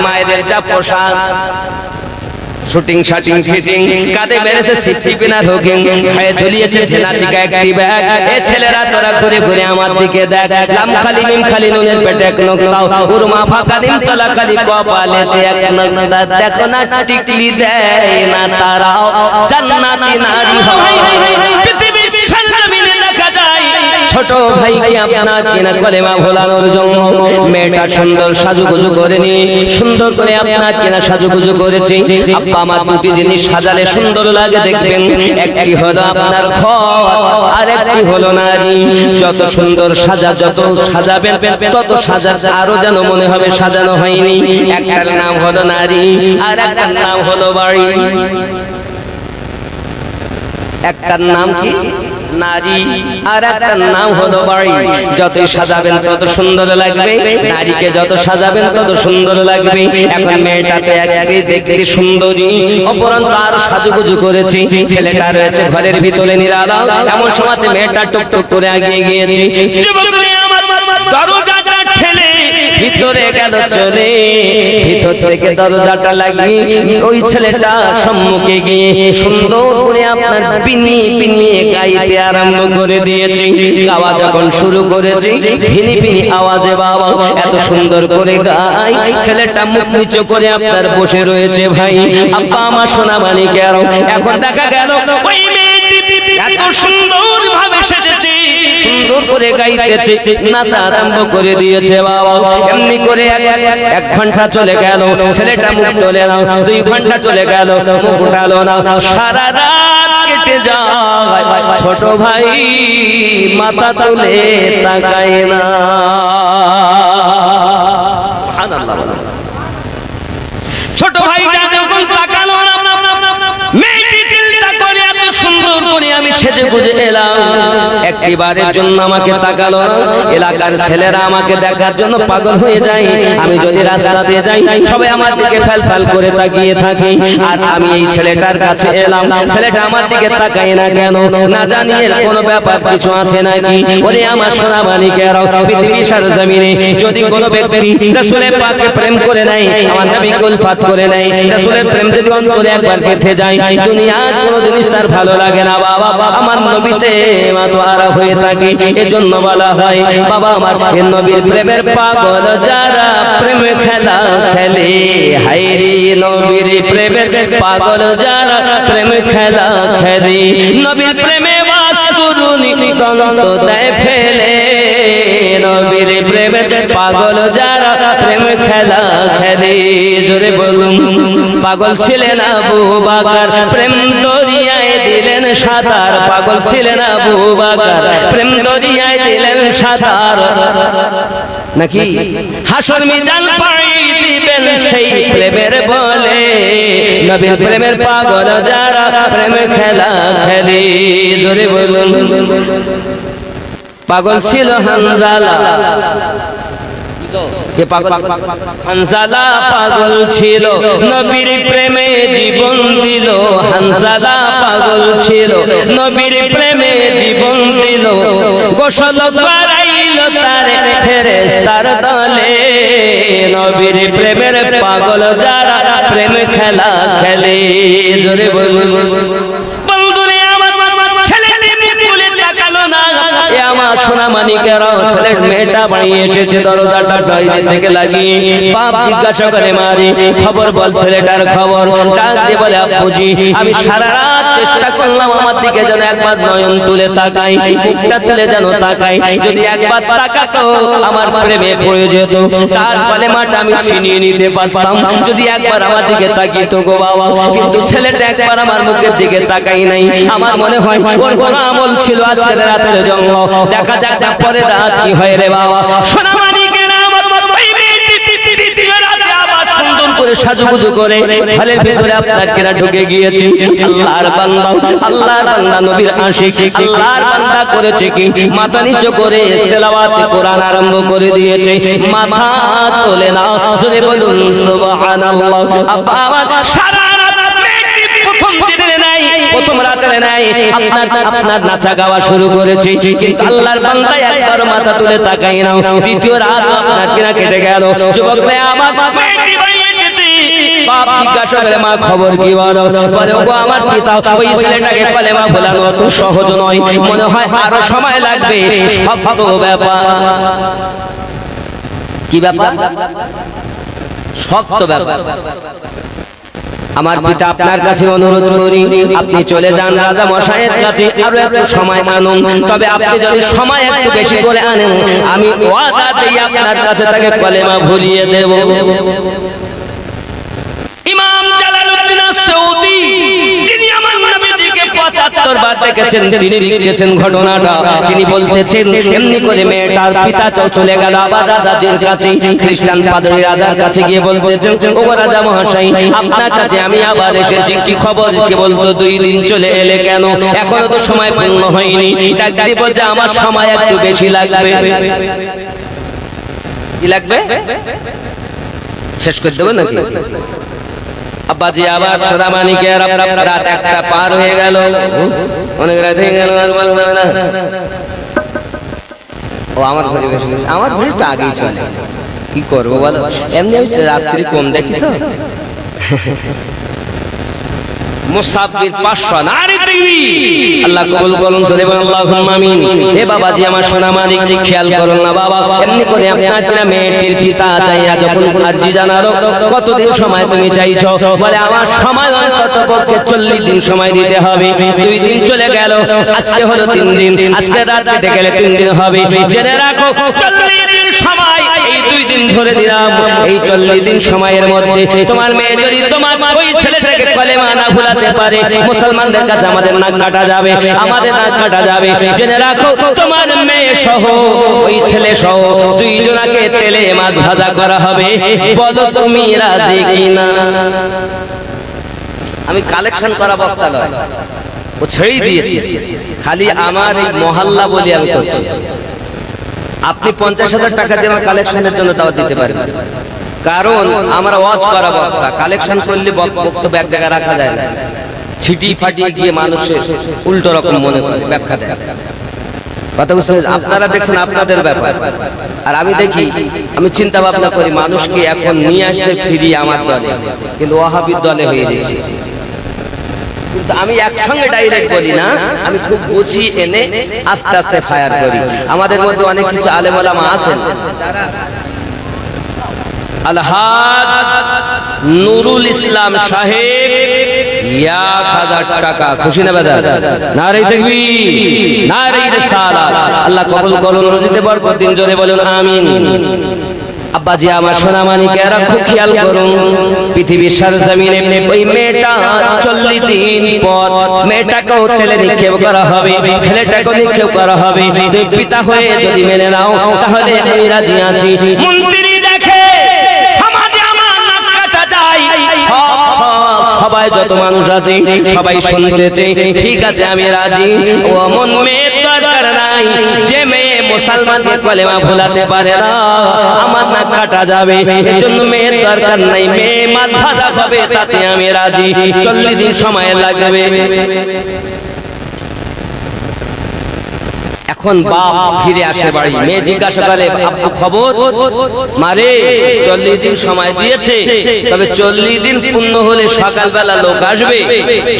মায়েদের যা পোশাক, শুটিং শাটিং ফিটিং, কাঁধে মেরেছে সিফটি পিনার হুকিং, হায়ে ঝুলিয়েছে জেনাচিকা একটি ব্যাগ। এ ছেলেরা তোরা ঘুরে ঘুরে আমার দিকে দেখ, লাম খালি মিম খালি নুনের পেটে এক নক্তাও, উরমা ফাঁকা দিন তলা খালি কপালেতে এক নক্তা। দেখো না টিকলি দেয় না তারাও জান্নাতি নারী হয়। পৃথিবীর সামনে দেখা যায় ছোট ভাইকে আপনার কিনা কলেমা ভোলানোর জন্য মেয়েটা সুন্দর সাজুগুজু করে নি, সুন্দর করে আপনার কিনা সাজুগুজু করেছে। আব্বা আমার দুটি জিনিস সাজালে সুন্দর লাগে দেখবেন, একটি হলো আপনার ঘর আর একটি হলো নারী। যত সুন্দর সাজা, যত সাজাবেন তত সাজা আরো যেন মনে হবে সাজানো হয়নি। একটার নাম হলো নারী আর একটার নাম হলো বাড়ি। একটার নাম কি? নারী আর একটার নাম হলো বাড়ি। যতই সাজাবেন তত সুন্দর লাগবে, নারীকে যত সাজাবেন তত সুন্দর লাগবে। এখন মেয়েটা তো একে দেখতে সুন্দরী, অপরন্ত আর সাজুগুজু করেছে। ছেলেটা রয়েছে ঘরের ভিতরে নিরালা, এমন সময় মেয়েটা টুকটুক করে এগিয়ে গিয়েছে। দরজাটা ঠেলে ভিতরে গেল চলে, ভিতর থেকে দরজাটা লাগিয়ে ওই ছেলেটা সম্মুখে গিয়ে সুন্দর করে আপনার পিনিয়ে পিনিয়ে গাইতে আরম্ভ করে দিয়েছে। গাওয়া যখন শুরু করেছে ভিনি ভিনি আওয়াজে বাবা এত সুন্দর করে গায়। ছেলেটা মুখ নিচু করে আপনার বসে রয়েছে। ভাই আব্বা আমার সোনা মানিকে আরো এখন দেখা গেল ওই মেয়েটি এত সুন্দর ভাবে সেজেছে, সুন্দর করে গাইতেছে, নাচা আরম্ভ করে দিয়েছে বাবা। এমনি করে এক ঘন্টা চলে গেল, ছেলেটা মুখ তোলে না। 2 ঘন্টা চলে গেল, মুখ উঠালো না। সারা রাত কেটে যায়, ছোট ভাই মাথা তুলে তাকায় না। সুবহানাল্লাহ। ছোট ভাইটা যখন তাকালো না, মেয়েটি চিন্তা করে এত সুন্দর করে আমি সেজে গুজে এলাম, একবারের জন্য আমাকে তাকালো না। এলাকার ছেলেরা আমাকে দেখার জন্য পাগল হয়ে যায়। আমি যদি রাস্তা দিয়ে যাই সবাই আমার দিকে ফেল ফেল করে তাকিয়ে থাকে, আর আমি এই ছেলেটার কাছে এলাম, ছেলেটা আমার দিকে তাকায় না কেন? না জানি এর কোনো ব্যাপার কিছু আছে নাকি। ওরে আমার সোনা মানিকেরাও, পৃথিবীর সরজমিনে যদি কোনো ব্যক্তি রাসূলের পাককে প্রেম করে নাই, আমার নবীকে উলফাত করে নাই, রাসূলের প্রেম যদি অন্তরে একবার গেঁথে যায়, দুনিয়ার কোনো জিনিস তার ভালো লাগে না বাবা। আমার নবীতে মাতোয়ারা হয়ে থাকে। এজন্য বলা হয় বাবা আমার নবীর প্রেমের পাগল যারা প্রেম খেলা খেলে, হায়রে নবীর প্রেমের পাগল যারা প্রেম খেলা খেলে, নবীর প্রেমে বাস করুনি তন্ত দেয় ফেলে, নবীর প্রেমের পাগল যারা প্রেম খেলা খেলে। জোরে বলুন। পাগল ছিলেন আবু বকর, প্রেম দরিয়ায় দিলেন সাঁতার। পাগল ছিলেন আবু বকর, প্রেম দরিয়ায় দিলেন সাঁতার। নাকি হাসর মিজান পাই দিবেন সেই প্রেমের বলে, নবীর প্রেমের পাগল যারা প্রেম খেলা খেলে। জোরে বলুন। পাগল ছিল হানজালা। কে পাগল? হানজালা পাগল ছিল, নবীর প্রেমে জীবন দিল। হানজালা পাগল ছিল, নবীর প্রেমে জীবন দিল। গোসল করাইল তারে ফেরেশতার দলে, নবীর প্রেমের পাগল যারা প্রেম খেলা খেলে। জোরে বলুন। আমার সোনা মানিকেরাও, ছেলের মেয়েটা বাড়ি এসেছে, দরজাটা বাইরে থেকে লাগিয়ে বাপ জিজ্ঞাসা করে মারি খবর বল, ছেলেটার খবর। ডাক দিয়ে বলে আব্বুজি আমি সারা রাত চেষ্টা করলাম আমার দিকে যেন একবার নয়ন তুলে তাকাই, মুখটা তুলে যেন তাকাই। যদি একবার তাকাতো আমার প্রেমে পড়ে যেত, তার কলেমাটা আমি ছিনিয়ে নিতে পারতাম। যদি একবার আমার দিকে তাকিতো গো বাবা, কিন্তু ছেলেটা একবার আমার মুখের দিকে তাকাই নাই। আমার মনে হয় ওর কোনো আমল ছিল আজকের রাতের জন্য। দেখা যাক পরে রাত কি হয় রে বাবা। সোনা মানিকেরা আমার ওই মেয়েটি দ্বিতীয় রাতে আবার সুন্দর করে সাজুগুজু করে ঘরের ভিতরে আপনার কেরা ঢুকে গিয়েছে। আল্লাহর বান্দা, আল্লাহর বান্দা নবীর আশিক, আল্লাহর বান্দা করেছে কি মাথা নিচু করে তেলাওয়াত কোরআন আরম্ভ করে দিয়েছে। মাথা তোলে না, জোরে বলুন সুবহানাল্লাহ। আব্বা আমার সারা রাত মেয়েটি প্রথম দিনে নাই, প্রথম রাত করে নাই, আপনার নাচা গাওয়া শুরু করেছে, কিন্তু আল্লাহর বান্দা একবার মাথা তুলে তাকাই না। দ্বিতীয় রাত আপনার কিনা কেটে গেল। যুবক রে আমার মেয়েটি বাইরে গেছে, বাপ জিজ্ঞাসা করে মা খবর কি বলো? বলে ওগো আমার পিতা ওই ছেলেটাকে কলেমা ভোলানো অত সহজ নয়, মনে হয় আরো সময় লাগবে। শক্ত ব্যাপার। কি ব্যাপার? শক্ত ব্যাপার। আমার পিতা আপনার কাছে অনুরোধ করি, আপনি চলে যান রাজা মশাইয়ের কাছে, আরো একটু সময় আনুন। তবে আপনি যদি সময় একটু বেশি করে আনেন, আমি ওয়াদা দেই আপনার কাছে তাকে কলেমা ভুলিয়ে দেব। ইমাম জালালউদ্দিন সৌদি, যিনি আমার নবীজিকে ৭৫ বার দেখেছেন, তিনি লিখেছেন ঘটনাটা। তিনি বলতেছেন এমনি করে মেয়েটার পিতা চলে গেল আবার রাজাজির কাছে। খ্রিস্টান পাদ্রী রাজার কাছে গিয়ে বলতেছেন, ও রাজা মহাশয়, আপনার কাছে আমি আবার এসেছি, কি খবর? কে বলতো 2 দিন চলে এলে কেন? এখনো তো সময় পূর্ণ হয়নি। ডাক্তারি বলছে আমার সময় একটু বেশি লাগবে। কি লাগবে? শেষ করে দেবো নাকি? আব্বাজি আবার সোনামানিকে রাত 1টা পার হয়ে গেল, অনেক রাত হয়ে গেল। ও আমার ঘরে বসে গেছে, আমার ঘরে তো আগেই চলে, কি করবো বলো? এমনি আমি রাত্রি কম দেখি তো। মুসাফির 500 নারী তাকবীর। আল্লাহ কবুল করুন, জোরে বলুন আল্লাহুম্মা আমিন। হে বাবাজি আমার সোনা মানিক, খেয়াল করুন না বাবা, এমনি করে আপনার কিনা মেয়েটির পিতা চাইয়া যখন আরজি জানালো, কতদিন সময় তুমি চাইছো? বলে আমার সময় অন্তত পক্ষে 40 দিন সময় দিতে হবে। 2 দিন চলে গেল, আজকে হলো 3 দিন, আজকে রাত কেটে গেলে 3 দিন হবে। জেনে রাখো 40 দিন সময়, এই 2 দিন ধরে দিলাম। এই 40 দিন সময়ের মধ্যে তোমার মেয়ে যদি তোমার ওই ছেলেটাকে কলেমা না ভুলাতে পারে, মুসলমানদের কাছে আমাদের নাক কাটা যাবে, আমাদের নাক কাটা যাবে। জেনে রাখো তোমার মেয়ে সহ ওই ছেলে সহ 2 জনকে তেলে মাছ ভাজা করা হবে। বলো তুমি রাজি কিনা? আমি কালেকশন করা বক্তা নয়, ও ছেড়েই দিয়েছি, খালি আমার এই মহল্লা বলি আমি করছি। আপনি 50,000 টাকা দিয়ে আমার কালেকশনের জন্য দাওয়াত দিতে পারবেন, কারণ আমরা ওয়াজ করা বক্তা, কালেকশন করলে বক্তব্য এক জায়গায় রাখা যায় না, ছিটি ফাটিয়ে গিয়ে মানুষের উল্টো রকম মনে করে ব্যাখ্যা দেয়। কথা বুঝতে? আপনারা দেখছেন আপনাদের ব্যাপার, আর আমি দেখি, আমি চিন্তা ভাবনা করি মানুষকে এখন নিয়ে আসতে ফিরিয়ে আমার দলে, কিন্তু ওয়াহাবীর দলে হয়ে গেছে। কিন্তু আমি একসঙ্গে ডাইরেক্ট বলি না, আমি খুব বুঝিয়ে এনে আস্তে আস্তে ফায়ার করি। আমাদের মধ্যে অনেক কিছু আলেম ওলামা আছেন, আলহাজ নুরুল ইসলাম সাহেব 1000 টাকা, খুশি না বেদা? নারে তাকবীর, নারে রিসালাত। আল্লাহ কবুল করুন, রুজিতে বরকত দিন, জোরে বলুন আমিন। আব্বাজি আমার সোনা মানিকেরা খুব খেয়াল করুন, পৃথিবীর সরজমিনে ওই মেয়েটা 40 দিন পর মেয়েটাকেও তেলে নিক্ষেপ করা হবে, ছেলেটাকেও নিক্ষেপ করা হবে। তুমি পিতা হয়ে যদি মেনে নাও তাহলে আমি রাজি আছি। মন্ত্রী দেখে সমাজে আমার নাক কাটা যায়, সবাই যত মানুষ আছে সবাই শুনতেছে, ঠিক আছে আমি রাজি। ও মন মেয়ের দরকার নাই, যে মেয়ে মুসলমানকে কলেমা ভুলাতে পারে না, আমার নাক কাটা যাবে, এজন্য মেয়ের দরকার নাই, মেয়ে মাছ ভাজা হবে, তাতে আমি রাজি। 40 দিন সময় লাগবে। এখন বাপ ফিরে আসে বাড়ি, মেয়ে জিজ্ঞাসা করে আব্বু খবর? মারে 40 দিন সময় দিয়েছে, তবে 40 দিন পূর্ণ হলে সকালবেলা লোক আসবে,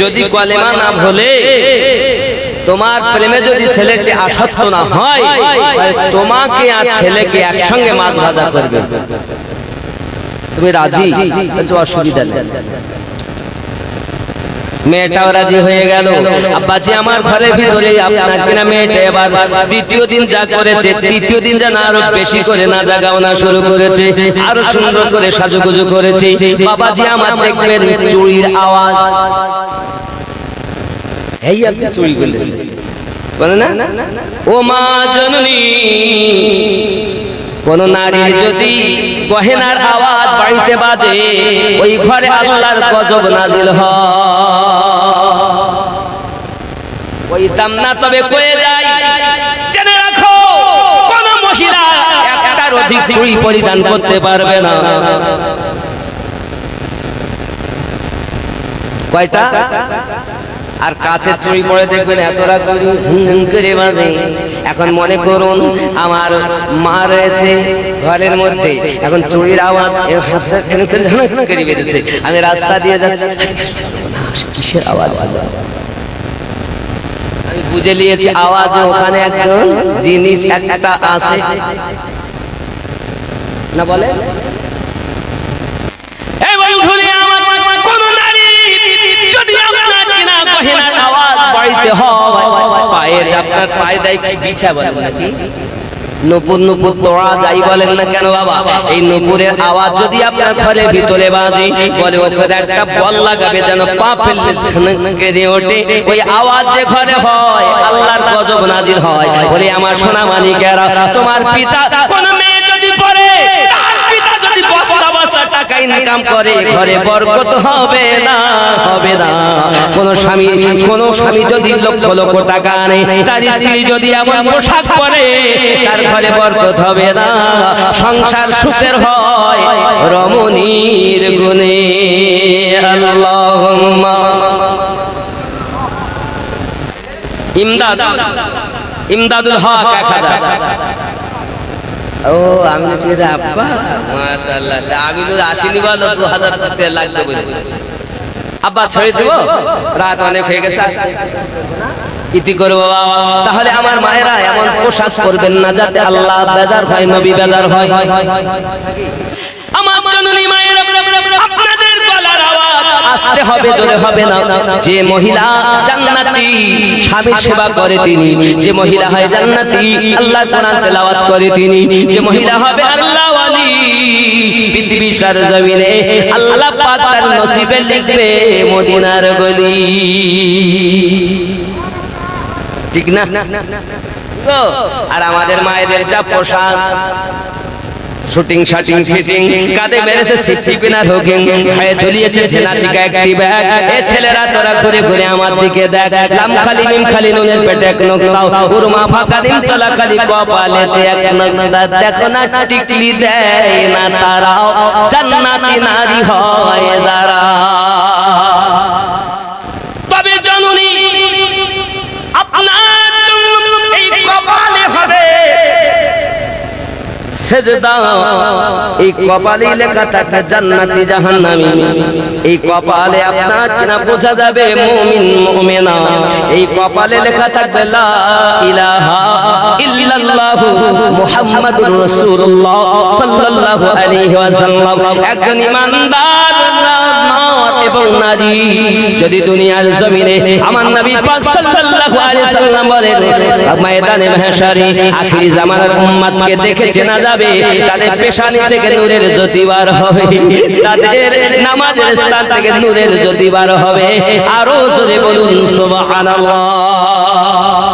যদি কলেমা না ভোলে, তোমার প্রেমে যদি ছেলেটি আসক্ত না হয়, তোমাকে আর ছেলেকে একসঙ্গে মাছ ভাজা করবে। তুমি রাজি? অসুবিধা নেই। মেয়েটাও রাজি হয়ে গেল। আব্বাজি আমার ঘরের ভিতরে আপনার কিনা মেয়েটা এবার 2য় দিন যা করেছে, 3য় দিন যেন আরো বেশি করে না জাগাওনা শুরু করেছে, আরো সুন্দর করে সাজুগুজু করেছে। বাবাজি আমার দেখবেন চুড়ির আওয়াজ, এই আপনি চুরি করলেন বলে না? ও মা জননী, কোন নারীর যদি গহেনার আওয়াজ বাড়িতে বাজে, ওই ঘরে আল্লাহর গজব নাজিল হয়, ওই দামনা তবে কয়ে যায়। জেনে রাখো কোন মহিলা একটার অধিক চুড়ি পরিধান করতে পারবে না। কয়টা? আর কাছে চুরি পড়ে দেখবেন এতটা করে ঝুনঝুন করে বাজে। এখন মনে করুন আমার মা রয়েছে ঘরের মধ্যে, এখন চুরির আওয়াজ হাতটা কেন করে ঝনঝন করে বেরিয়েছে, আমি রাস্তা দিয়ে যাচ্ছি, কিসের আওয়াজ? আমি বুঝে নিয়েছি আওয়াজ ওখানে একজন জিনিস একটা আছে না, বলে এই বন্ধুরে আমার কোন নারী যদি আপনার কিনা গহনার আওয়াজ বাড়িতে হয়, পায়ের আপনার পায়ে দেয় কি বিছা বলে নাকি নুপুর নুপুর তোড়া যাই বলেন না কেন বাবা, এই নুপুরের আওয়াজ যদি আপনার ঘরের ভিতরে বাজে, বলে ওখানে একটা বল লাগাবে যেন পা ফেললে কেঁদে ওঠে, ওই আওয়াজ যে ঘরে হয় আল্লাহর গজব নাজিল হয়। বলে আমার সোনা মানিকেরা, তোমার পিতা কোন মেয়ে যদি পড়ে, তার পিতা যদি বস্তা বস্তা টাকা ইনকাম করে, ঘরে বরকত হবে না, হবে না। কোন স্বামী যদি লক্ষ লক্ষ টাকা আনে, তার স্ত্রী যদি এমন পোশাক পরে, তার ঘরে বরকত হবে না, সংসার সুখের হয় রমণীর গুণে। আল্লাহুম্মা ইমদাদুল হক 1000। ও আমি ঠিক আব্বা মাশাআল্লাহ, আমি তো আসিনি বলো 2000 করতে লাগবে বলে আব্বা ছেড়ে দেব, রাত অনেক হয়ে গেছে, ইতি করবো বাবা। তাহলে আমার মায়েরা এমন পোশাক করবেন না যাতে আল্লাহ বেজার হয়, নবী বেজার হয়। আমার জননী মায়েরা, আপনাদের গলার আওয়াজ আসতে হবে, জোরে হবে না। যে মহিলা জান্নাতি স্বামীর সেবা করে তিনি, যে মহিলা হয় জান্নাতি আল্লাহর কোরআন তেলাওয়াত করে তিনি, যে মহিলা হবে আল্লাহ ওয়ালি, পৃথিবীর সরজমিনে আল্লাহ পাক তার নসিবে লিখবে মদিনার গলি, ঠিক না? আর আমাদের মায়েদের যা পোশাক, শুটিং শাটিং ফিটিং, কাঁধে মেরেছে সিফটি পিনার হুকিং, খায়ে ঝুলিয়েছে ঝেনাচিকা একটি ব্যাগ। এ ছেলেরা তোরা ঘুরে ঘুরে আমার দিকে দেখ, লাম খালি মিম খালি নুনের পেটে এক নোকতাও, উরমা ফাঁকা দিন তলা খালি কপালেতে এক নোকতা, দেখো না টিকলি দেয় না তারাও, জান্নাতি নারী হয় যারা। তবে জননী আপনার এই কপালে হবে সেজদা, এই কপালে লেখা থাকবে জান্নাতি জাহান্নামী, এই কপালে আপনার কিনা বোঝা যাবে মুমিন মুমিনা, এই কপালে লেখা থাকবে লা ইলাহা ইল্লাল্লাহু মুহাম্মাদুর রাসূলুল্লাহ সাল্লাল্লাহু আলাইহি ওয়াসাল্লাম। একজন ঈমানদার এবং নারী যদি দুনিয়ার জমিনে আমার নবী পাক সাল্লাল্লাহু আলাইহি ওয়াসাল্লাম বলেন, ময়দানে মাহশারে আখিরি জামানার উম্মতকে দেখে চেনা যাবে, তাদের পেশানি থেকে নূরের জ্যোতি বার হবে, তাদের নামাজের স্থান থেকে নূরের জ্যোতি বার হবে। আরো জোরে বলুন সুবহানাল্লাহ।